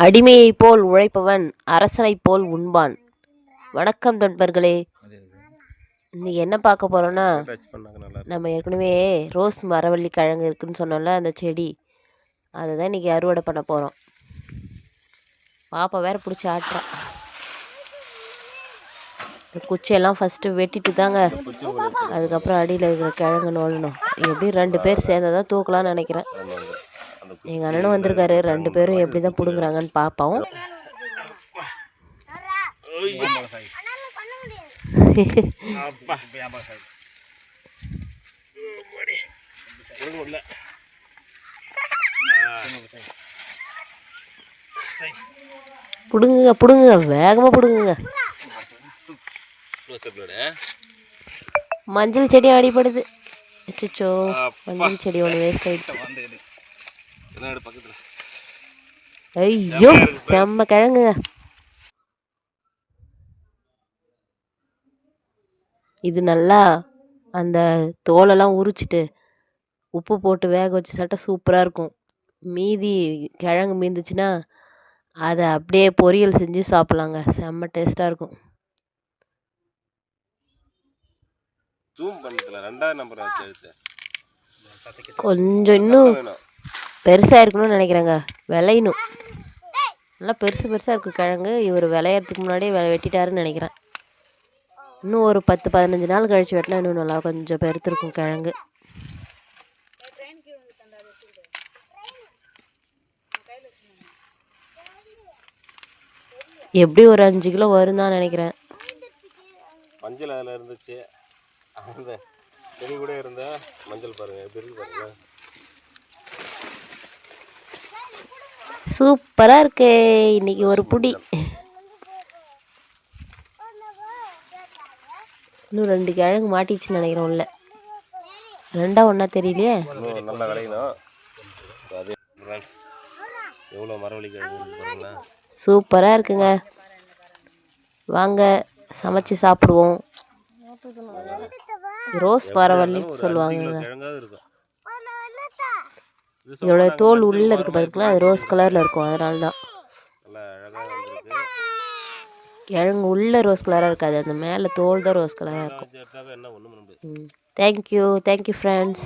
அடிமையைப் போல் உழைப்பவன் அரசனைப் போல் உண்பான். வணக்கம் நண்பர்களே. இன்னைக்கு என்ன பார்க்க போறோம்னா, நம்ம ஏற்கனவே ரோஸ் மரவள்ளி கிழங்கு இருக்குன்னு சொன்னோம்ல, அந்த செடி அதை தான் இன்னைக்கு அறுவடை பண்ண போகிறோம். பாப்பா வேற பிடிச்சி ஆட்டுறான். இந்த குச்சியெல்லாம் ஃபஸ்ட்டு வெட்டிட்டு தாங்க அதுக்கப்புறம் அடியில் இருக்கிற கிழங்கு நோண்டணும். எப்படி 2 பேர் சேர்ந்தா தான் தூக்கலாம்னு நினைக்கிறேன். எங்கள் அண்ணனும் வந்திருக்காரு. 2 பேரும் எப்படி தான் பிடுங்குறாங்கன்னு பார்ப்போம். பிடுங்குங்க பிடுங்குங்க, வேகமாக பிடுங்குங்க. மஞ்சள் செடி அடிபடுது. அச்சோ, மஞ்சள் செடி ஒன்று வேஸ்ட் ஆயிடுச்சு. ஐயோ, செம்ம கிழங்குங்க. இது நல்லா அந்த தோலெல்லாம் உரிச்சிட்டு உப்பு போட்டு வேக வச்சு சாப்பிட்டா சூப்பராக இருக்கும். மீதி கிழங்கு மீந்துச்சுன்னா அதை அப்படியே பொரியல் செஞ்சு சாப்பிட்லாங்க. செம்ம டேஸ்ட்டாக இருக்கும். கொஞ்சம் இன்னும் பெருசாக இருக்கணும்னு நினைக்கிறேங்க. விளையணும். நல்லா பெருசு பெருசாக இருக்குது கிழங்கு. இவர் விளையறதுக்கு முன்னாடியே வெட்டிட்டாருன்னு நினைக்கிறேன். இன்னும் ஒரு 10-15 நாள் கழிச்சு வெட்டினா இன்னும் நல்லா கொஞ்சம் பெருத்திருக்கும் கிழங்கு. எப்படி ஒரு 5 கிலோ வரும் தான் நினைக்கிறேன். மஞ்சள் அதில் இருந்துச்சு. அந்த செடி கூட இருந்த மஞ்சள் பாருங்க, எப்படி இருக்கு பாருங்க. சூப்பராக இருக்கு. இன்னைக்கு ஒரு புடி. இன்னும் 2 கிழங்கு மாட்டிச்சுன்னு நினைக்கிறோம். இல்லை, 2ஆ ஒன்றா தெரியலையே. நல்லா விளையணும். எவ்வளோ மரவள்ளி கிழங்கு. சூப்பராக இருக்குங்க. வாங்க சமைச்சு சாப்பிடுவோம். ரோஸ் மரவள்ளின்னு சொல்லுவாங்க. இதோட தோல் உள்ள இருக்கு பாருங்களா, அது ரோஸ் கலரில் இருக்கும். அதனால தான் கிழங்கு உள்ள ரோஸ் கலராக இருக்காது, அந்த மேலே தோல் தான் ரோஸ் கலராக இருக்கும். Thank you friends.